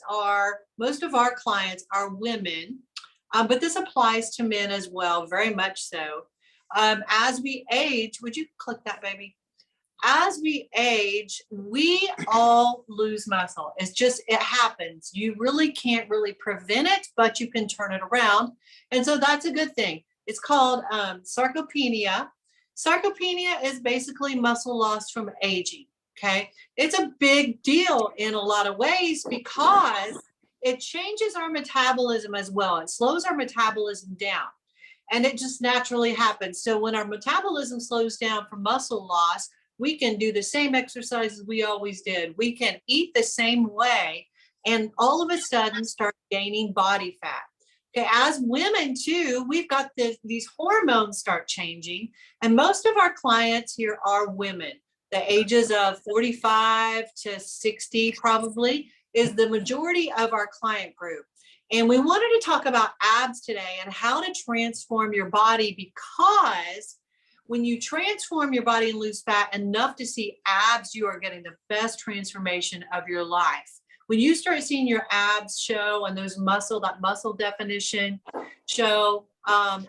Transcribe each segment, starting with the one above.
are, most of our clients are women, but this applies to men as well, very much so. As we age, would you click that, baby? As we age, we all lose muscle. It happens. You really can't really prevent it, but you can turn it around. And so that's a good thing. It's called sarcopenia. Sarcopenia is basically muscle loss from aging. Okay. It's a big deal in a lot of ways because it changes our metabolism as well. It slows our metabolism down. And it just naturally happens. So when our metabolism slows down from muscle loss, we can do the same exercises we always did. We can eat the same way and all of a sudden start gaining body fat. Okay, as women too, we've got these hormones start changing. And most of our clients here are women. The ages of 45 to 60 probably is the majority of our client group. And we wanted to talk about abs today and how to transform your body, because when you transform your body and lose fat enough to see abs, you are getting the best transformation of your life. When you start seeing your abs show and that muscle definition show,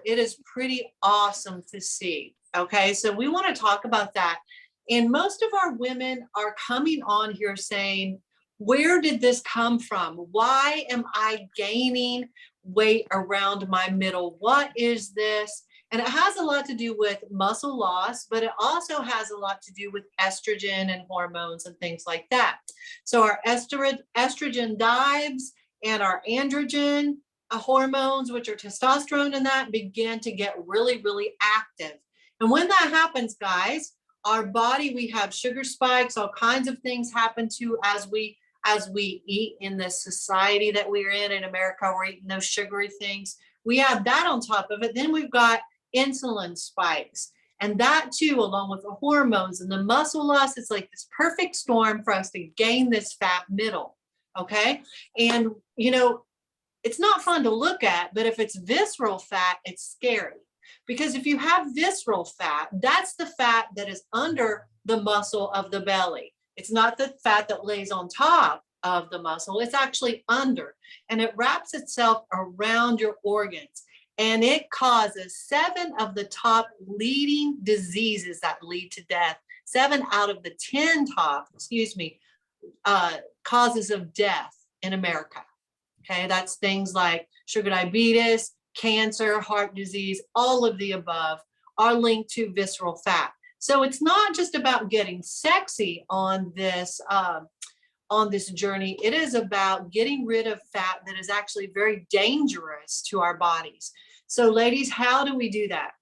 it is pretty awesome to see. Okay, so we want to talk about that. And most of our women are coming on here saying, where did this come from? Why am I gaining weight around my middle? What is this? And it has a lot to do with muscle loss, but it also has a lot to do with estrogen and hormones and things like that. So our estrogen dives and our androgen hormones, which are testosterone and that, begin to get really, really active. And when that happens, guys, our body, we have sugar spikes, all kinds of things happen to as we eat in this society that we're in America. We're eating those sugary things. We have that on top of it. Then we've got insulin spikes, and that too, along with the hormones and the muscle loss, it's like this perfect storm for us to gain this fat middle. Okay. And it's not fun to look at, but if it's visceral fat, it's scary, because if you have visceral fat, that's the fat that is under the muscle of the belly. It's not the fat that lays on top of the muscle. It's actually under, and it wraps itself around your organs. And it causes 7 of the top leading diseases that lead to death. 7 out of the 10 top, causes of death in America. Okay, that's things like sugar diabetes, cancer, heart disease, all of the above are linked to visceral fat. So it's not just about getting sexy on this journey. It is about getting rid of fat that is actually very dangerous to our bodies. So ladies, how do we do that?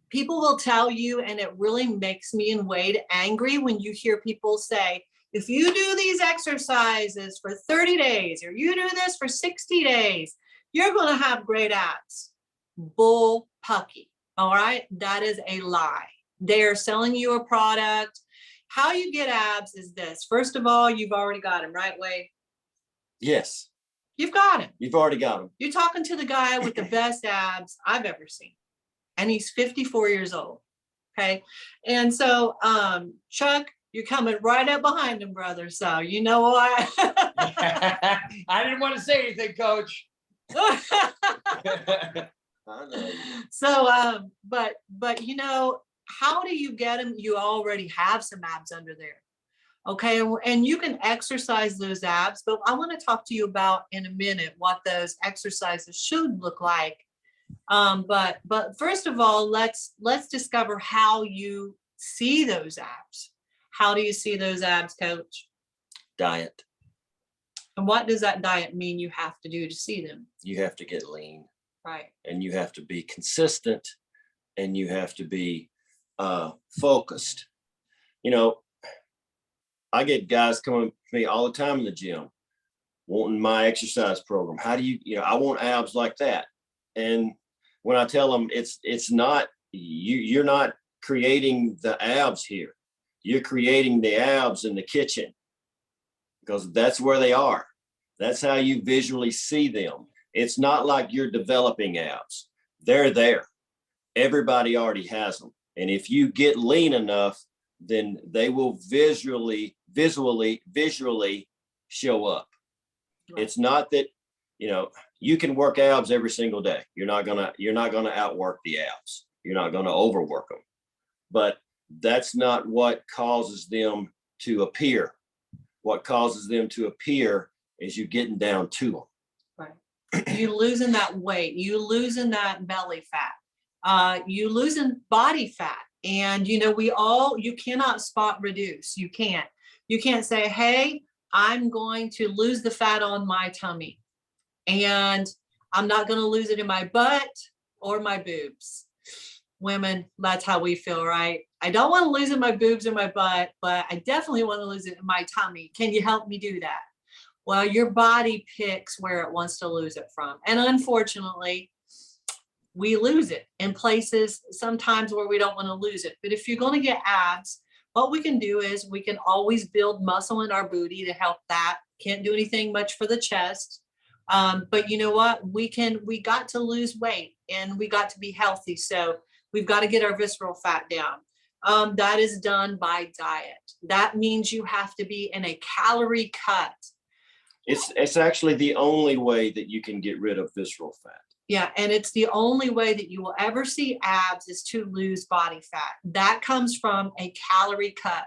People will tell you, and it really makes me in Wade angry when you hear people say, if you do these exercises for 30 days, or you do this for 60 days, you're going to have great abs. Bull pucky. All right. That is a lie. They're selling you a product. How you get abs is this. First of all, you've already got them, right, Wade? Yes. You've got him. You've already got them. You're talking to the guy with the best abs I've ever seen. And he's 54 years old. Okay. And so, Chuck, you're coming right up behind him, brother. So you know why. I didn't want to say anything, Coach. So, but how do you get them? You already have some abs under there. Okay. And you can exercise those abs, but I want to talk to you about in a minute what those exercises should look like. But first of all, let's discover how you see those abs. How do you see those abs, Coach? Diet. And what does that diet mean you have to do to see them? You have to get lean. Right. And you have to be consistent, and you have to be focused. I get guys coming to me all the time in the gym wanting my exercise program. How do I want abs like that. And when I tell them it's not, you're not creating the abs here. You're creating the abs in the kitchen, because that's where they are. That's how you visually see them. It's not like you're developing abs. They're there. Everybody already has them. And if you get lean enough, then they will visually show up. It's not that, you can work abs every single day. You're not gonna outwork the abs. You're not gonna overwork them. But that's not what causes them to appear. What causes them to appear is you getting down to them. Right. You losing that weight, you losing that belly fat, you losing body fat. And you cannot spot reduce. You can't say, hey, I'm going to lose the fat on my tummy and I'm not going to lose it in my butt or my boobs. Women, that's how we feel, right? I don't want to lose it in my boobs or my butt, but I definitely want to lose it in my tummy. Can you help me do that? Well, your body picks where it wants to lose it from. And unfortunately, we lose it in places sometimes where we don't want to lose it. But if you're going to get abs, what we can do is we can always build muscle in our booty to help that. Can't do anything much for the chest. But you know what? We got to lose weight and we got to be healthy. So we've got to get our visceral fat down. That is done by diet. That means you have to be in a calorie cut. It's actually the only way that you can get rid of visceral fat. Yeah, and it's the only way that you will ever see abs is to lose body fat. That comes from a calorie cut.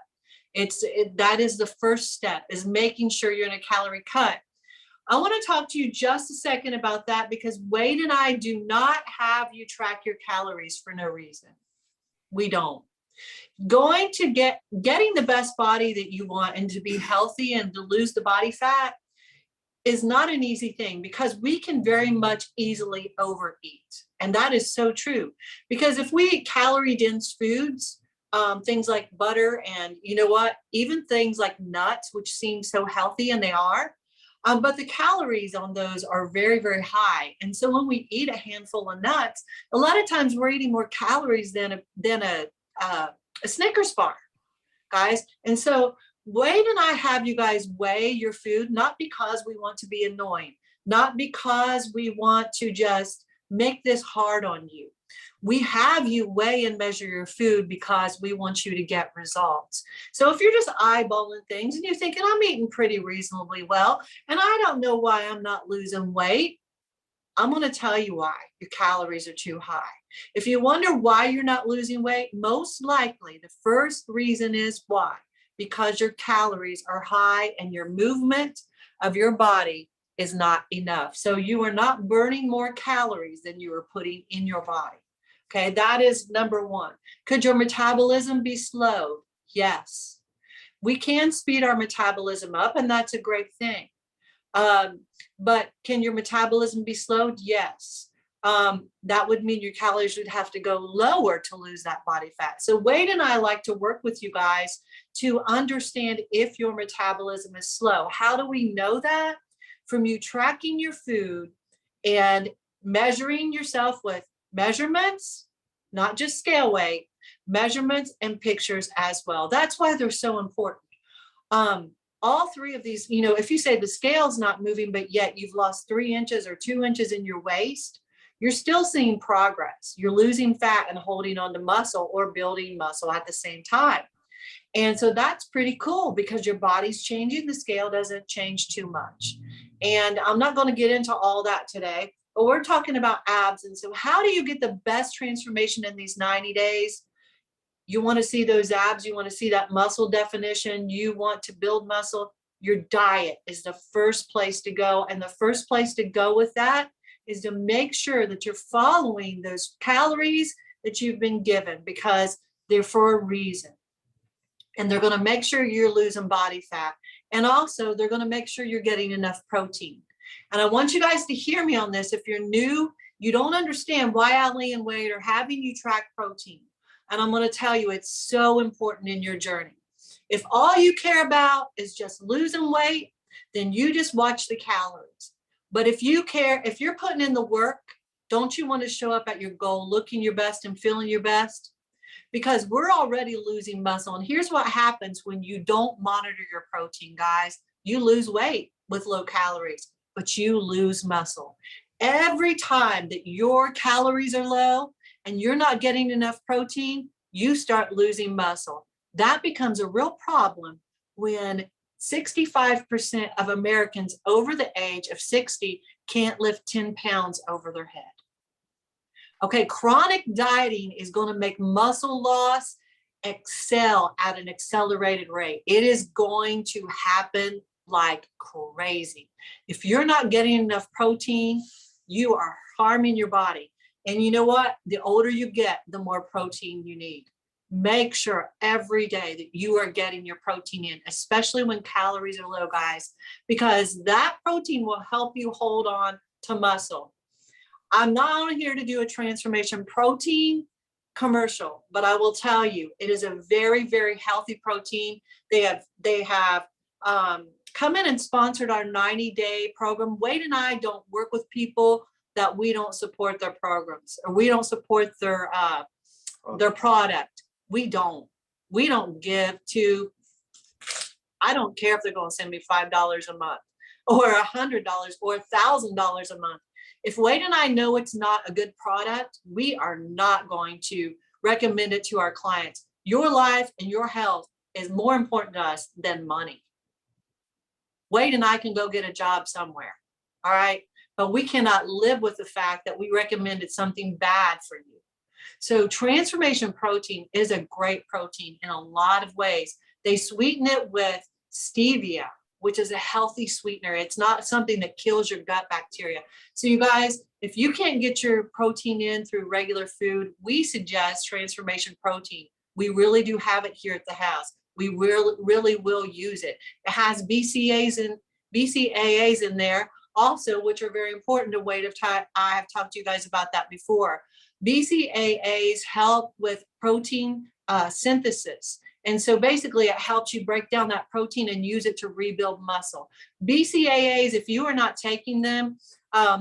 That is the first step, is making sure you're in a calorie cut. I want to talk to you just a second about that because Wade and I do not have you track your calories for no reason. We don't. Getting the best body that you want and to be healthy and to lose the body fat is not an easy thing because we can very much easily overeat. And that is so true because if we eat calorie dense foods, things like butter and even things like nuts, which seem so healthy and they are, but the calories on those are very, very high. And so when we eat a handful of nuts, a lot of times we're eating more calories than a Snickers bar, guys. And so Wade and I have you guys weigh your food, not because we want to be annoying, not because we want to just make this hard on you. We have you weigh and measure your food because we want you to get results. So if you're just eyeballing things and you're thinking, I'm eating pretty reasonably well, and I don't know why I'm not losing weight, I'm going to tell you why. Your calories are too high. If you wonder why you're not losing weight, most likely the first reason is why. Because your calories are high and your movement of your body is not enough. So you are not burning more calories than you are putting in your body. Okay, that is number one. Could your metabolism be slowed? Yes. We can speed our metabolism up, and that's a great thing. But can your metabolism be slowed? Yes. That would mean your calories would have to go lower to lose that body fat. So Wade and I like to work with you guys to understand if your metabolism is slow. How do we know that? From you tracking your food and measuring yourself with measurements, not just scale weight, measurements and pictures as well. That's why they're so important. All three of these, if you say the scale's not moving, but yet you've lost 3 inches or 2 inches in your waist, you're still seeing progress. You're losing fat and holding on to muscle or building muscle at the same time. And so that's pretty cool because your body's changing. The scale doesn't change too much. And I'm not going to get into all that today, but we're talking about abs. And so how do you get the best transformation in these 90 days? You want to see those abs. You want to see that muscle definition. You want to build muscle. Your diet is the first place to go. And the first place to go with that is to make sure that you're following those calories that you've been given because they're for a reason. And they're going to make sure you're losing body fat. And also they're going to make sure you're getting enough protein. And I want you guys to hear me on this. If you're new, you don't understand why Ali and Wade are having you track protein. And I'm going to tell you, it's so important in your journey. If all you care about is just losing weight, then you just watch the calories. But if you care, if you're putting in the work, don't you want to show up at your goal looking your best and feeling your best? Because we're already losing muscle. And here's what happens when you don't monitor your protein, guys. You lose weight with low calories, but you lose muscle. Every time that your calories are low and you're not getting enough protein, you start losing muscle. That becomes a real problem when 65% of Americans over the age of 60 can't lift 10 pounds over their head. Okay, chronic dieting is going to make muscle loss excel at an accelerated rate. It is going to happen like crazy. If you're not getting enough protein, you are harming your body. And you know what? The older you get, the more protein you need. Make sure every day that you are getting your protein in, especially when calories are low, guys, because that protein will help you hold on to muscle. I'm not here to do a transformation protein commercial, but I will tell you, it is a very, very healthy protein. They have come in and sponsored our 90-day program. Wade and I don't work with people that we don't support their programs, or we don't support their product. We don't give to, I don't care if they're going to send me $5 a month or $100 or $1,000 a month. If Wade and I know it's not a good product, we are not going to recommend it to our clients. Your life and your health is more important to us than money. Wade and I can go get a job somewhere, all right? But we cannot live with the fact that we recommended something bad for you. So transformation protein is a great protein in a lot of ways. They sweeten it with stevia, which is a healthy sweetener. It's not something that kills your gut bacteria. So you guys, if you can't get your protein in through regular food, we suggest transformation protein. We really do have it here at the house. We really will use it. It has BCAAs in there also, which are very important to Wade. I have talked to you guys about that before. BCAAs help with protein synthesis. And so basically it helps you break down that protein and use it to rebuild muscle. BCAAs, if you are not taking them,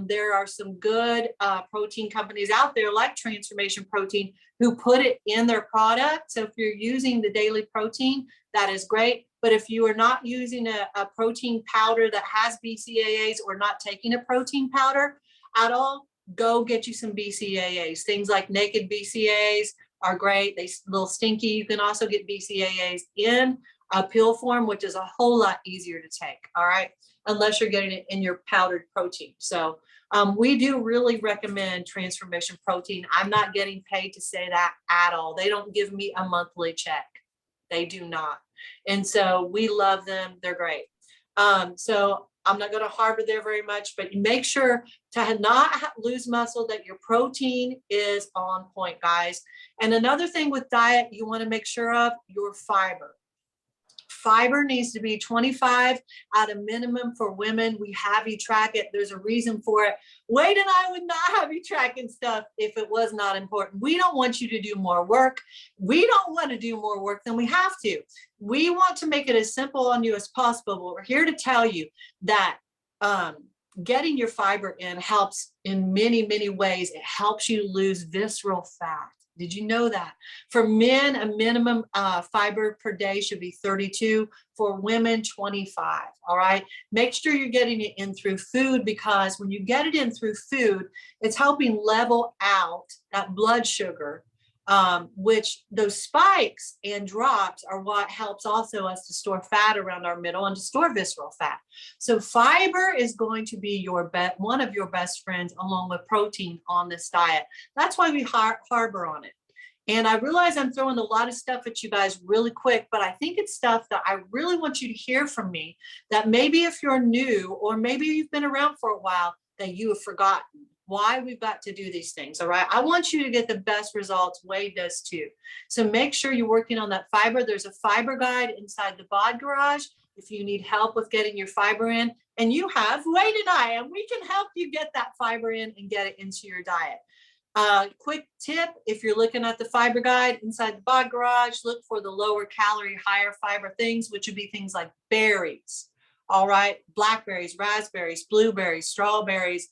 there are some good protein companies out there like Transformation Protein who put it in their product. So if you're using the daily protein, that is great. But if you are not using a protein powder that has BCAAs or not taking a protein powder at all, go get you some BCAAs. Things like Naked BCAAs are great. They're a little stinky. You can also get BCAAs in a pill form, which is a whole lot easier to take, all right, unless you're getting it in your powdered protein. So we do really recommend Transformation Protein. I'm not getting paid to say that at all. They don't give me a monthly check. They do not. And so we love them. They're great. So I'm not going to harbor there very much, but make sure to not lose muscle, that your protein is on point, guys. And another thing with diet, you want to make sure of your fiber. Fiber needs to be 25 at a minimum for women. We have you track it. There's a reason for it. Wade and I would not have you tracking stuff if it was not important. We don't want you to do more work. We don't want to do more work than we have to. We want to make it as simple on you as possible. But we're here to tell you that getting your fiber in helps in many, many ways. It helps you lose visceral fat. Did you know that? For men, a minimum fiber per day should be 32. For women, 25. All right. Make sure you're getting it in through food, because when you get it in through food, it's helping level out that blood sugar, which those spikes and drops are what helps also us to store fat around our middle and to store visceral fat. So fiber is going to be one of your best friends, along with protein on this diet. That's why we harbor on it. And I realize I'm throwing a lot of stuff at you guys really quick, but I think it's stuff that I really want you to hear from me, that maybe if you're new, or maybe you've been around for a while, that you have forgotten why we've got to do these things. All right. I want you to get the best results. Wade does too. So make sure you're working on that fiber. There's a fiber guide inside the Bod Garage if you need help with getting your fiber in. And you have Wade and I, and we can help you get that fiber in and get it into your diet. Quick tip, if you're looking at the fiber guide inside the Bod Garage, look for the lower calorie, higher fiber things, which would be things like berries. All right. Blackberries, raspberries, blueberries, strawberries.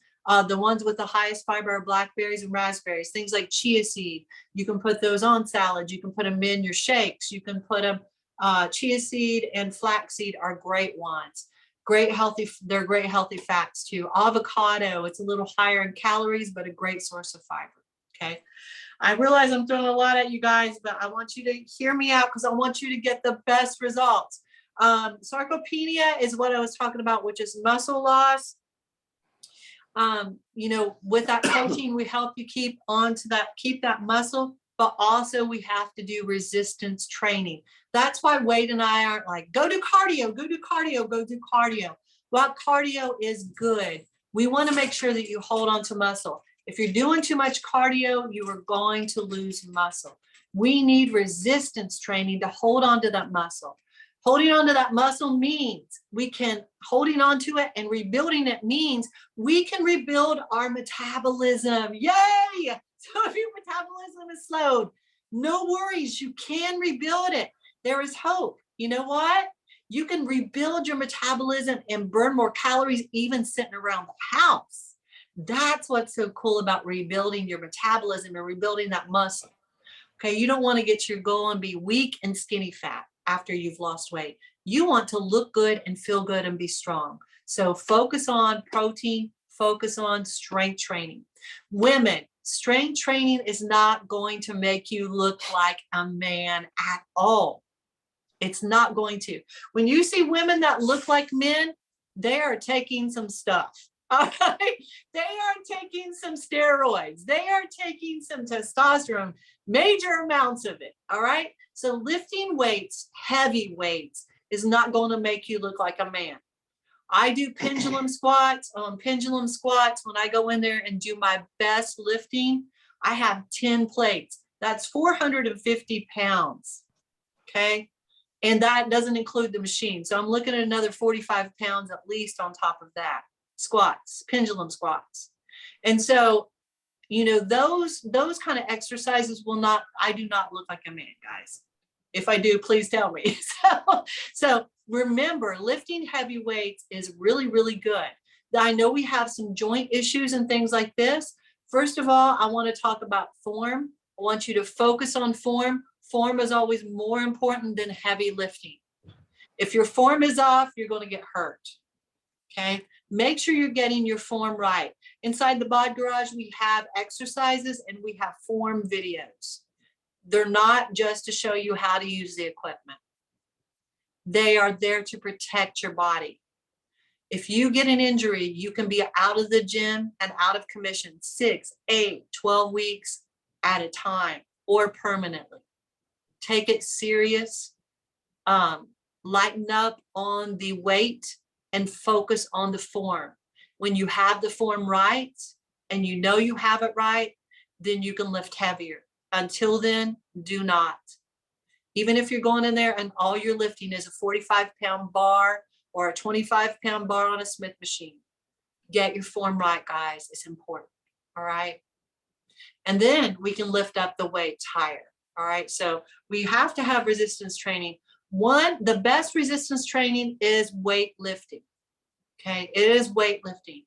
The ones with the highest fiber are blackberries and raspberries. Things like chia seed. You can put those on salads. You can put them in your shakes. You can put them, chia seed and flaxseed are great ones. They're great healthy fats too. Avocado, it's a little higher in calories, but a great source of fiber. Okay. I realize I'm throwing a lot at you guys, but I want you to hear me out, because I want you to get the best results. Sarcopenia is what I was talking about, which is muscle loss. You know, with that protein, we help you keep that muscle, but also we have to do resistance training. That's why Wade and I aren't like, go do cardio, go do cardio, go do cardio. Well, cardio is good. We want to make sure that you hold on to muscle. If you're doing too much cardio, you are going to lose muscle. We need resistance training to hold on to that muscle. Holding on to that muscle means holding on to it and rebuilding it means we can rebuild our metabolism. Yay! So if your metabolism is slowed, no worries, you can rebuild it. There is hope. You know what? You can rebuild your metabolism and burn more calories even sitting around the house. That's what's so cool about rebuilding your metabolism and rebuilding that muscle. Okay, you don't want to get your goal and be weak and skinny fat after you've lost weight. You want to look good and feel good and be strong. So focus on protein, focus on strength training. Women, strength training is not going to make you look like a man at all. It's not going to. When you see women that look like men, they are taking some stuff. All right. They are taking some steroids. They are taking some testosterone, major amounts of it. All right. So lifting weights, heavy weights, is not going to make you look like a man. I do pendulum squats. Pendulum squats, when I go in there and do my best lifting, I have 10 plates. That's 450 pounds. Okay. And that doesn't include the machine. So I'm looking at another 45 pounds at least on top of that. Squats, pendulum squats. And so, you know, those kind of exercises I do not look like a man, guys. If I do, please tell me. So remember, lifting heavy weights is really, really good. I know we have some joint issues and things like this. First of all, I want to talk about form. I want you to focus on form. Form is always more important than heavy lifting. If your form is off, you're going to get hurt. Okay. Make sure you're getting your form right. Inside the Bod Garage, we have exercises and we have form videos. They're not just to show you how to use the equipment. They are there to protect your body. If you get an injury, you can be out of the gym and out of commission 6, 8, 12 weeks at a time or permanently. Take it serious. Lighten up on the weight and focus on the form. When you have the form right and you know you have it right, then you can lift heavier. Until then, do not. Even if you're going in there and all you're lifting is a 45-pound bar or a 25-pound bar on a Smith machine, get your form right, guys. It's important. All right. And then we can lift up the weights higher. All right. So we have to have resistance training. The best resistance training is weightlifting. Okay. It is weightlifting.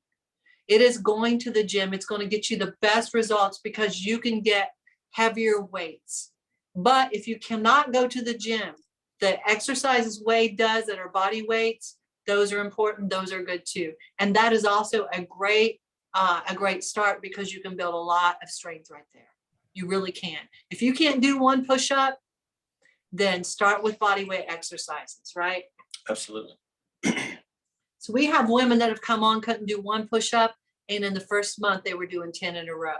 It is going to the gym. It's going to get you the best results because you can get heavier weights. But if you cannot go to the gym, the exercises Wade does that are body weights, those are important. Those are good too. And that is also a great start because you can build a lot of strength right there. You really can. If you can't do one push-up, then start with body weight exercises, right? Absolutely. So we have women that have come on, couldn't do one push-up, and in the first month they were doing 10 in a row.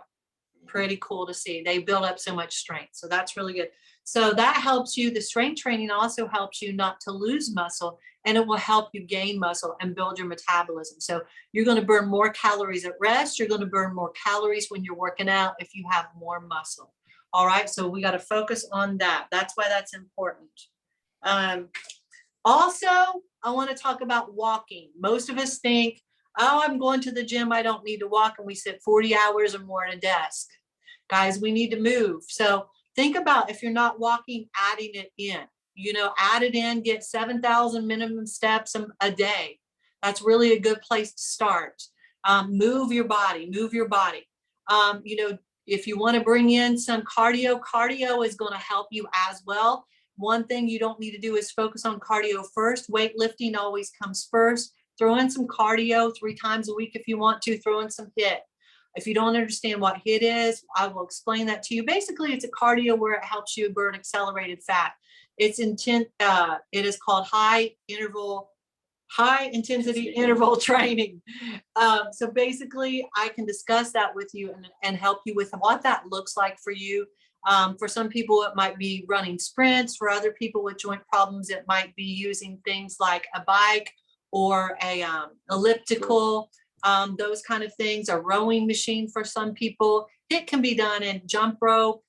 Pretty cool to see. They build up so much strength. So that's really good. So that helps you. The strength training also helps you not to lose muscle, and it will help you gain muscle and build your metabolism. So you're going to burn more calories at rest. You're going to burn more calories when you're working out if you have more muscle. All right. So we got to focus on that. That's why that's important. Also, I want to talk about walking. Most of us think, oh, I'm going to the gym, I don't need to walk, and we sit 40 hours or more at a desk. Guys, we need to move. So think about if you're not walking, adding it in. Add it in, get 7,000 minimum steps a day. That's really a good place to start. Move your body, move your body. If you want to bring in some cardio is going to help you as well. One thing you don't need to do is focus on cardio first. Weightlifting always comes first. Throw in some cardio 3 times a week if you want to. Throw in some HIIT. If you don't understand what HIIT is, I will explain that to you. Basically, it's a cardio where it helps you burn accelerated fat. It's it is called high intensity interval training. So basically I can discuss that with you and help you with what that looks like for you. For some people, it might be running sprints. For other people with joint problems, it might be using things like a bike or a elliptical, those kind of things, a rowing machine for some people. It can be done in jump rope.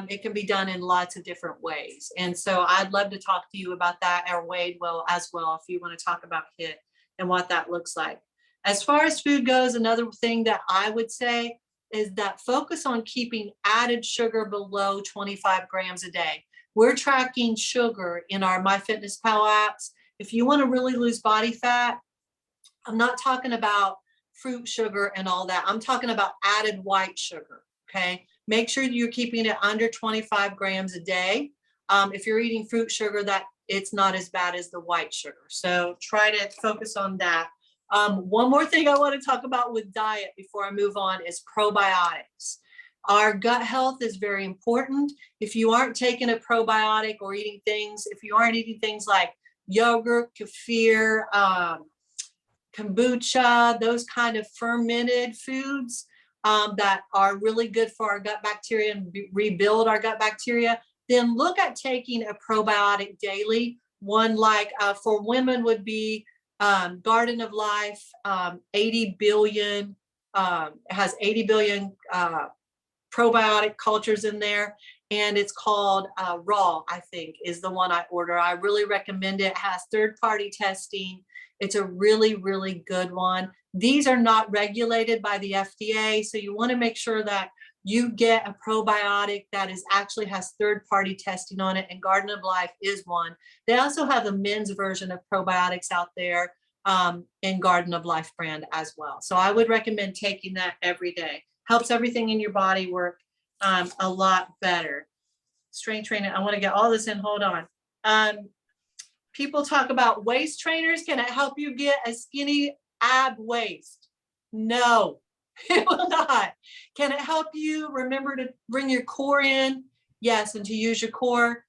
It can be done in lots of different ways. And so I'd love to talk to you about that, or Wade will as well, if you want to talk about HIIT and what that looks like. As far as food goes, another thing that I would say is that focus on keeping added sugar below 25 grams a day. We're tracking sugar in our MyFitnessPal apps. If you want to really lose body fat, I'm not talking about fruit sugar and all that. I'm talking about added white sugar, okay? Make sure you're keeping it under 25 grams a day. If you're eating fruit sugar, that it's not as bad as the white sugar. So try to focus on that. One more thing I want to talk about with diet before I move on is probiotics. Our gut health is very important. If you aren't taking a probiotic or eating things, if you aren't eating things like yogurt, kefir, kombucha, those kind of fermented foods, that are really good for our gut bacteria and rebuild our gut bacteria, then look at taking a probiotic daily. One like for women would be Garden of Life, 80 billion, has 80 billion probiotic cultures in there. And it's called Raw, I think, is the one I order. I really recommend it. It has third-party testing. It's a really, really good one. These are not regulated by the FDA, so you want to make sure that you get a probiotic that is actually has third-party testing on it, and Garden of Life is one. They also have a men's version of probiotics out there in Garden of Life brand as well. So I would recommend taking that every day. Helps everything in your body work a lot better. Strength training, I want to get all this in, hold on. People talk about waist trainers. Can it help you get a skinny ab waist? No, it will not. Can it help you remember to bring your core in? Yes, and to use your core,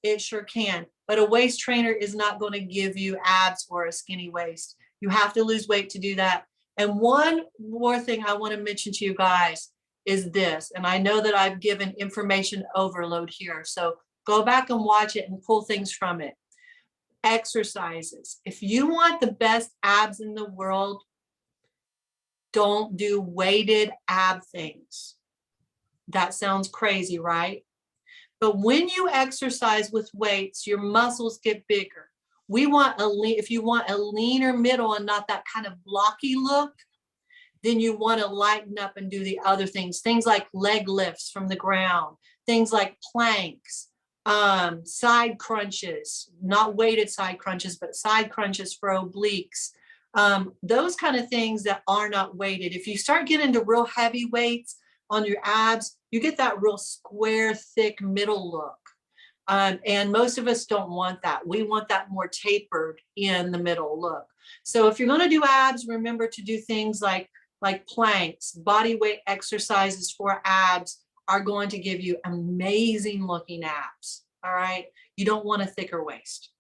it sure can. But a waist trainer is not going to give you abs or a skinny waist. You have to lose weight to do that. And one more thing I want to mention to you guys is this, and I know that I've given information overload here, so go back and watch it and pull things from it. Exercises. If you want the best abs in the world, don't do weighted ab things. That sounds crazy, right? But when you exercise with weights, your muscles get bigger. If you want a leaner middle and not that kind of blocky look, then you want to lighten up and do the other things like leg lifts from the ground, things like planks, side crunches, not weighted side crunches, but side crunches for obliques, those kind of things that are not weighted. If you start getting into real heavy weights on your abs, you get that real square, thick middle look. And most of us don't want that. We want that more tapered in the middle look. So if you're going to do abs, remember to do things like planks. Body weight exercises for abs are going to give you amazing looking abs. All right. You don't want a thicker waist.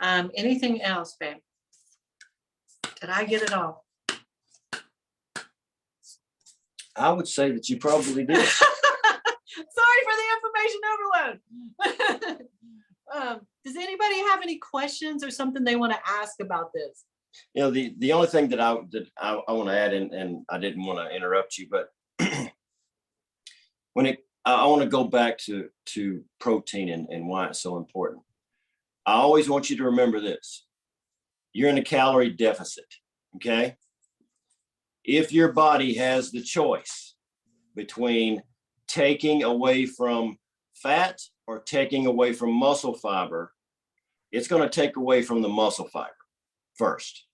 Anything else, babe? Did I get it all? I would say that you probably did. Sorry for the information overload. Does anybody have any questions or something they want to ask about this? You know, the only thing that I want to add, and I didn't want to interrupt you, but I want to go back to protein and why it's so important. I always want you to remember this. You're in a calorie deficit, okay? If your body has the choice between taking away from fat or taking away from muscle fiber, it's going to take away from the muscle fiber first.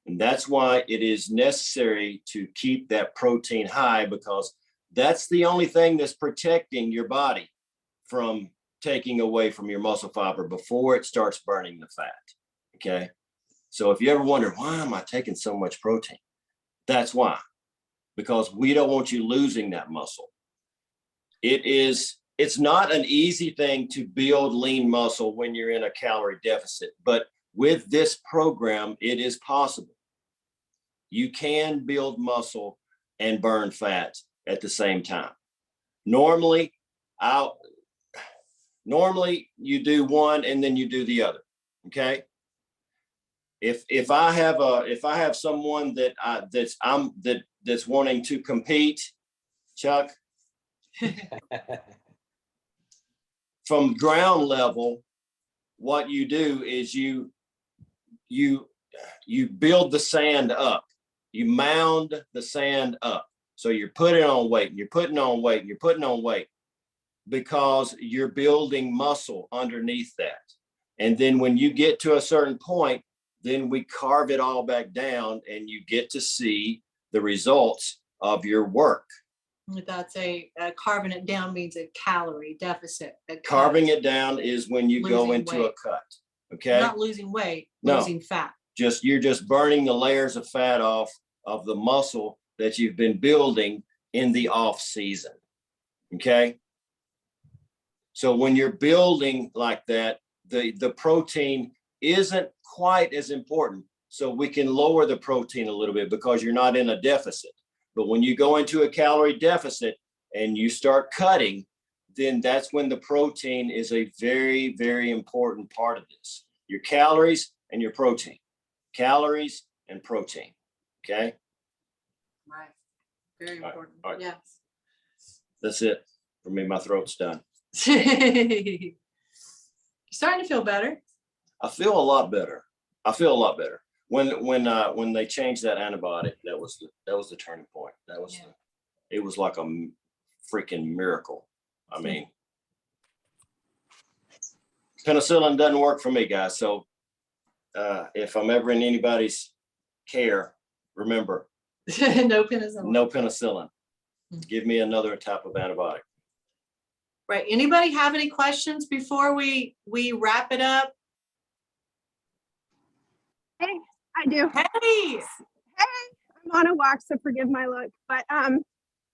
And that's why it is necessary to keep that protein high, because that's the only thing that's protecting your body from taking away from your muscle fiber before it starts burning the fat. Okay. So if you ever wonder, why am I taking so much protein? That's why, because we don't want you losing that muscle. It is it's not an easy thing to build lean muscle when you're in a calorie deficit, but with this program, it is possible. You can build muscle and burn fat at the same time. Normally you do one and then you do the other. Okay. If I have someone that's wanting to compete, Chuck, from ground level, what you do is you build the sand up. You mound the sand up. So you're putting on weight, and you're putting on weight, and you're putting on weight, because you're building muscle underneath that. And then when you get to a certain point, then we carve it all back down and you get to see the results of your work. That's carving it down means a calorie deficit. Carving it down is when you go Losing into a weight. cut. Okay. Not losing weight, No. losing fat. You're just burning the layers of fat off of the muscle that you've been building in the off season. Okay. So when you're building like that, the protein isn't quite as important. So we can lower the protein a little bit because you're not in a deficit. But when you go into a calorie deficit and you start cutting, then that's when the protein is a very, very important part of this. Your calories and your protein. Calories and protein. Okay. Right. Very All right, important. all right. Yes. That's it for me. My throat's done. You're starting to feel better. I feel a lot better. When they changed that antibiotic, that was the turning point. It was like a freaking miracle. I mean, penicillin doesn't work for me, guys. So if I'm ever in anybody's care, remember, No penicillin. no penicillin. Give me another type of antibiotic. Right. Anybody have any questions before we wrap it up? Hey, I do. Hey. I'm on a walk, so forgive my look. But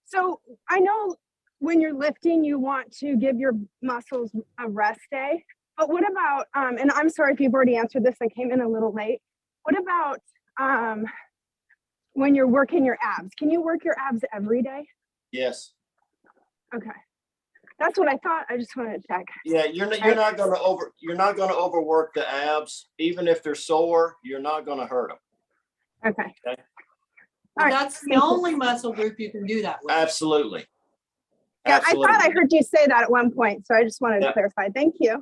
so I know when you're lifting, you want to give your muscles a rest day. But what about and I'm sorry if you've already answered this, I came in a little late. What about when you're working your abs? Can you work your abs every day? Yes. Okay. That's what I thought. I just wanted to check. Yeah, you're not going to overwork the abs, even if they're sore. You're not going to hurt them. Okay. Okay. All right, That's the thank you. only muscle group you can do that with. Absolutely. Yeah, Absolutely. I thought I heard you say that at one point, so I just wanted Yeah. to clarify. Thank you.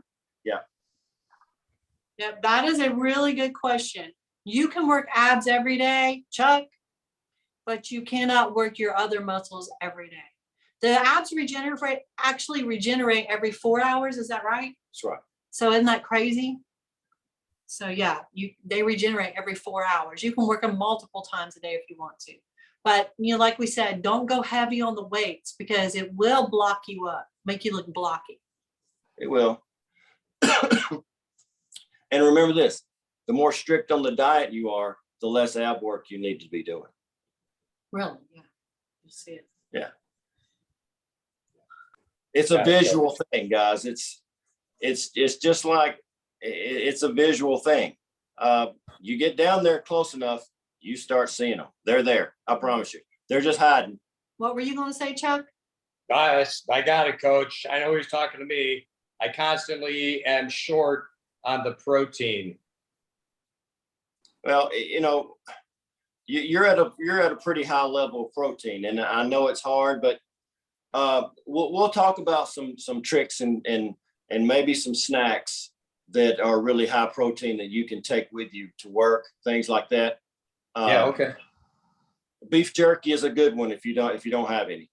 Yep, that is a really good question. You can work abs every day, Chuck, but you cannot work your other muscles every day. The abs actually regenerate every 4 hours. Is that right? That's right. So isn't that crazy? So yeah, they regenerate every 4 hours. You can work them multiple times a day if you want to. But like we said, don't go heavy on the weights because it will block you up, make you look blocky. It will. And remember this, the more strict on the diet you are, the less ab work you need to be doing. Really? Yeah. You see it. Yeah. It's a visual thing, guys. It's just like, it's a visual thing. You get down there close enough, you start seeing them. They're there. I promise you. They're just hiding. What were you going to say, Chuck? Guys, I got it, coach. I know he's talking to me. I constantly am short on the protein. Well, you're at a pretty high level of protein, and I know it's hard, but we'll talk about some tricks and maybe some snacks that are really high protein that you can take with you to work, things like that. Yeah, okay. Beef jerky is a good one if you don't have any.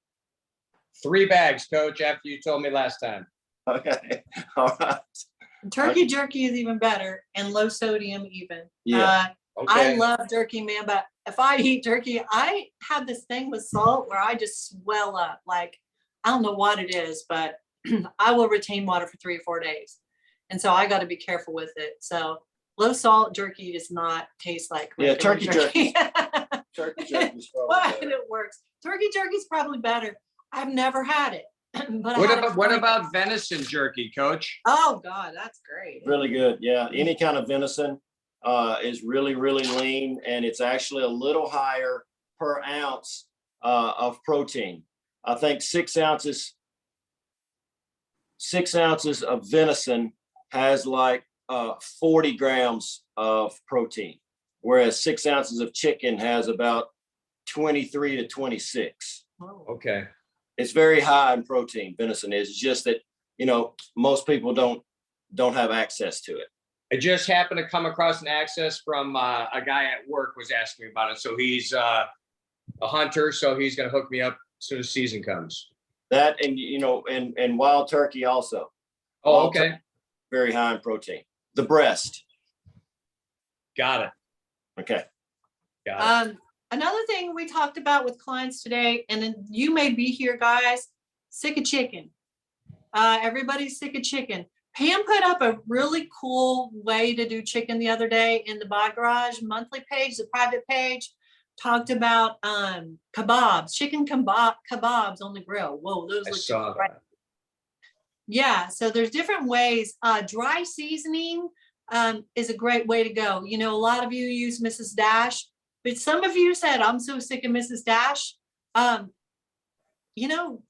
3 bags, coach, after you told me last time. Okay. All right. Turkey jerky is even better and low sodium even. Yeah. Okay. I love turkey, man, but if I eat turkey, I have this thing with salt where I just swell up. Like, I don't know what it is, but I will retain water for 3 or 4 days. And so I got to be careful with it. So low salt jerky does not taste like Yeah, regular turkey jerky. Turkey jerky is probably But better. it works. Turkey jerky is probably better. I've never had it. But I What had a about, what client- about venison jerky, Coach? Oh, God, that's great. Really good. Yeah, any kind of venison is really, really lean, and it's actually a little higher per ounce of protein. I think 6 ounces of venison has like 40 grams of protein, whereas 6 ounces of chicken has about 23 to 26. Oh. Okay. It's very high in protein. Venison is. It's just that, you know, most people don't have access to it. I just happened to come across an access from a guy at work was asking me about it. So he's a hunter, so he's gonna hook me up as soon as season comes. That and you know, and wild turkey also Oh, Wild okay. very high in protein. The breast. Got it. Okay. Got it. Another thing we talked about with clients today, and then you may be here, guys, sick of chicken. Everybody's sick of chicken. Pam put up a really cool way to do chicken the other day in the Buy Garage monthly page, the private page, talked about kebabs, chicken kebabs on the grill. Whoa, those I look saw great. that. Yeah, so there's different ways. Dry seasoning is a great way to go. You know, a lot of you use Mrs. Dash, but some of you said, I'm so sick of Mrs. Dash. You know,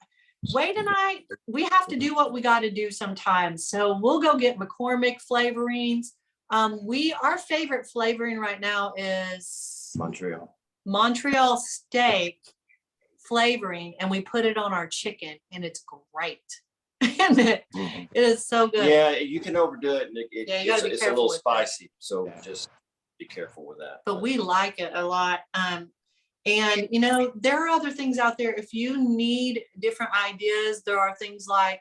Wade and I, we have to do what we got to do sometimes. So we'll go get McCormick flavorings. Our favorite flavoring right now is Montreal steak flavoring, and we put it on our chicken, and it's great. And it is so good. Yeah, you can overdo it, and Yeah, you gotta be it's a careful little with that. spicy. So Yeah. just be careful with that. But we like it a lot. And you know, there are other things out there. If you need different ideas, there are things like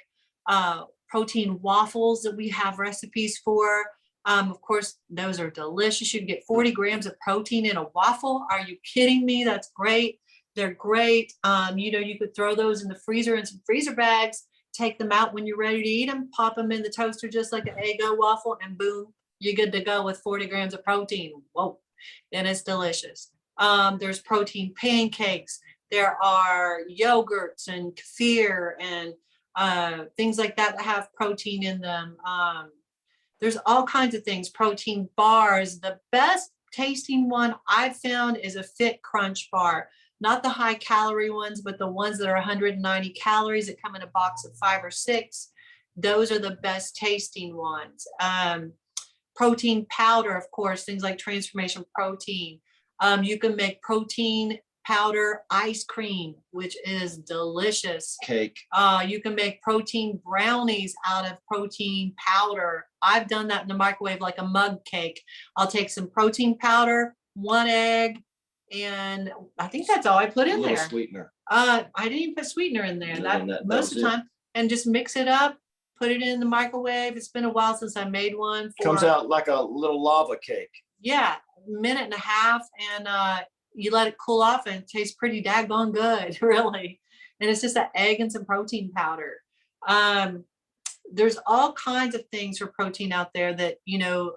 protein waffles that we have recipes for. Of course, those are delicious. You can get 40 grams of protein in a waffle. Are you kidding me? That's great. They're great. You know, you could throw those in the freezer in some freezer bags, take them out when you're ready to eat them, pop them in the toaster just like an Eggo waffle, and boom, you're good to go with 40 grams of protein. Whoa, and it's delicious. There's protein pancakes. There are yogurts and kefir and things like that that have protein in them. There's all kinds of things, protein bars. The best tasting one I've found is a Fit Crunch bar. Not the high calorie ones, but the ones that are 190 calories that come in a box of 5 or 6. Those are the best tasting ones. Protein powder, of course, things like Transformation Protein. You can make protein powder ice cream, which is delicious. Cake. You can make protein brownies out of protein powder. I've done that in the microwave like a mug cake. I'll take some protein powder, 1 egg, and I think that's all I put A in little there. sweetener. I didn't even put sweetener in there. And That that most of was the it. time, and just mix it up, put it in the microwave. It's been a while since I made one. Comes out like a little lava cake. Yeah, minute and a half, and you let it cool off, and it tastes pretty daggone good, really. And it's just an egg and some protein powder. There's all kinds of things for protein out there that, you know,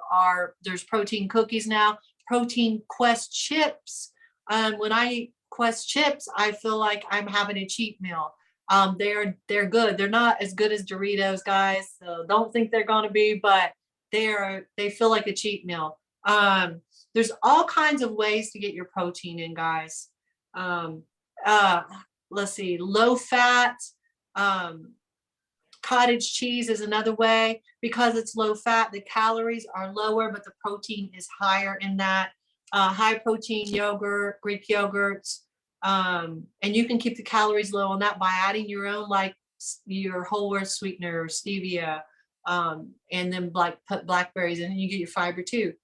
there's protein cookies now, protein Quest chips. When I eat Quest chips, I feel like I'm having a cheat meal. They're good. They're not as good as Doritos, guys. So don't think they're going to be, but they feel like a cheat meal. There's all kinds of ways to get your protein in, guys. Let's see, low fat, cottage cheese is another way. Because it's low fat, the calories are lower, but the protein is higher in that. High protein yogurt, Greek yogurts. And you can keep the calories low on that by adding your own, like your whole earth sweetener or stevia, and then put blackberries in, and you get your fiber too.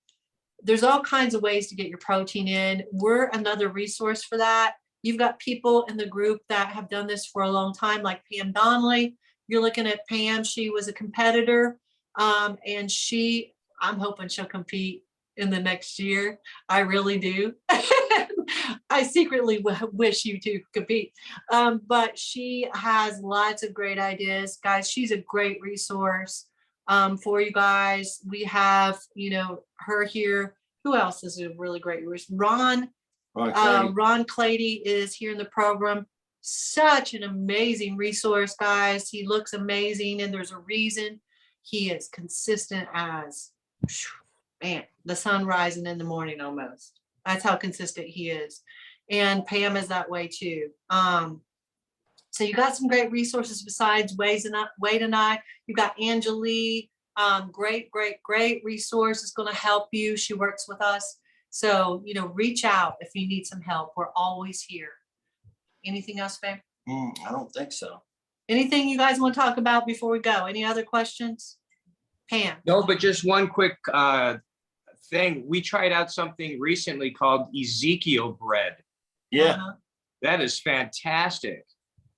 There's all kinds of ways to get your protein in. We're another resource for that. You've got people in the group that have done this for a long time, like Pam Donnelly. You're looking at Pam. She was a competitor, and I'm hoping she'll compete in the next year. I really do. I secretly wish you to compete. But she has lots of great ideas. Guys, she's a great resource for you guys. We have, you know, her here. Who else is a really great resource? Ron Clady is here in the program. such an amazing resource, guys. He looks amazing, and there's a reason. He is consistent as, man, the sun rising in the morning almost. That's how consistent he is. And Pam is that way too. So you got some great resources besides Wade and I. You got Angelique, great resource. Is going to help you. She works with us. So, reach out if you need some help. We're always here. Anything else, babe? I don't think so. Anything you guys want to talk about before we go? Any other questions? Pam? No, but just one quick thing. We tried out something recently called Ezekiel bread. Yeah. Uh-huh. That is fantastic.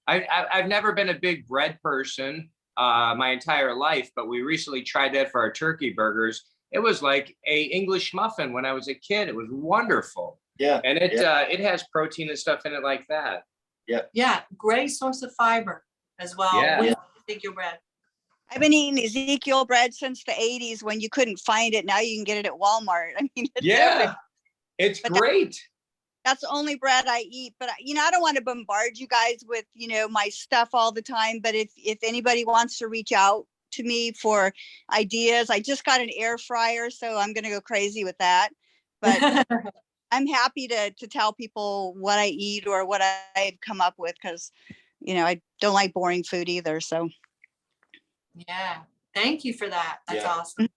I've never been a big bread person my entire life, but we recently tried that for our turkey burgers. It was like a English muffin when I was a kid. It was wonderful. Yeah. And it has protein and stuff in it like that. Yeah, great source of fiber as well. Yeah. With Ezekiel bread. I've been eating Ezekiel bread since the 80s when you couldn't find it. Now you can get it at Walmart. I mean, it's everywhere. It's But great. That's the only bread I eat. But I don't want to bombard you guys with, my stuff all the time. But if anybody wants to reach out to me for ideas, I just got an air fryer, so I'm going to go crazy with that. But I'm happy to tell people what I eat or what I've come up with, because, I don't like boring food either. So. Yeah, thank you for that. That's Yeah. awesome.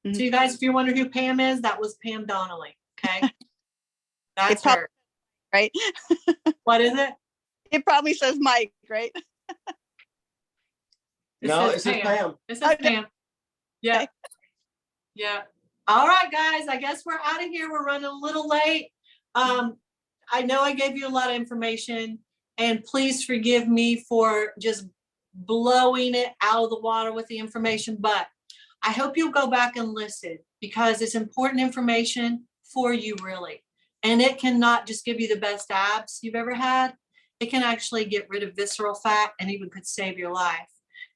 Mhm. So you guys, if you wonder who Pam is, that was Pam Donnelly. Okay. That's prob- her. Right. What is it? It probably says Mike, right? No, says it's just Pam. It says Okay. Pam. Yeah. Okay. Yeah. All right, guys, I guess we're out of here. We're running a little late. I know I gave you a lot of information, and please forgive me for just blowing it out of the water with the information, but I hope you'll go back and listen, because it's important information for you, really. And it cannot just give you the best abs you've ever had. It can actually get rid of visceral fat and even could save your life.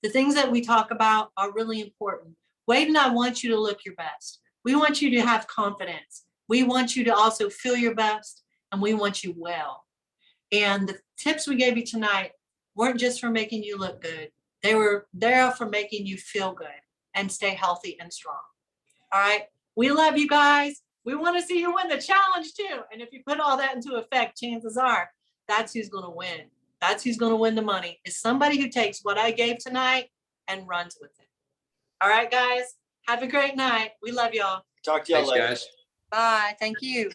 The things that we talk about are really important. Wade and I want you to look your best. We want you to have confidence. We want you to also feel your best, and we want you well. And the tips we gave you tonight weren't just for making you look good. They were there for making you feel good and stay healthy and strong. All right. We love you guys. We want to see you win the challenge too. And if you put all that into effect, chances are that's who's going to win. That's who's going to win the money, is somebody who takes what I gave tonight and runs with it. All right, guys. Have a great night. We love y'all. Talk to y'all Thanks, later. guys. Bye. Thank you.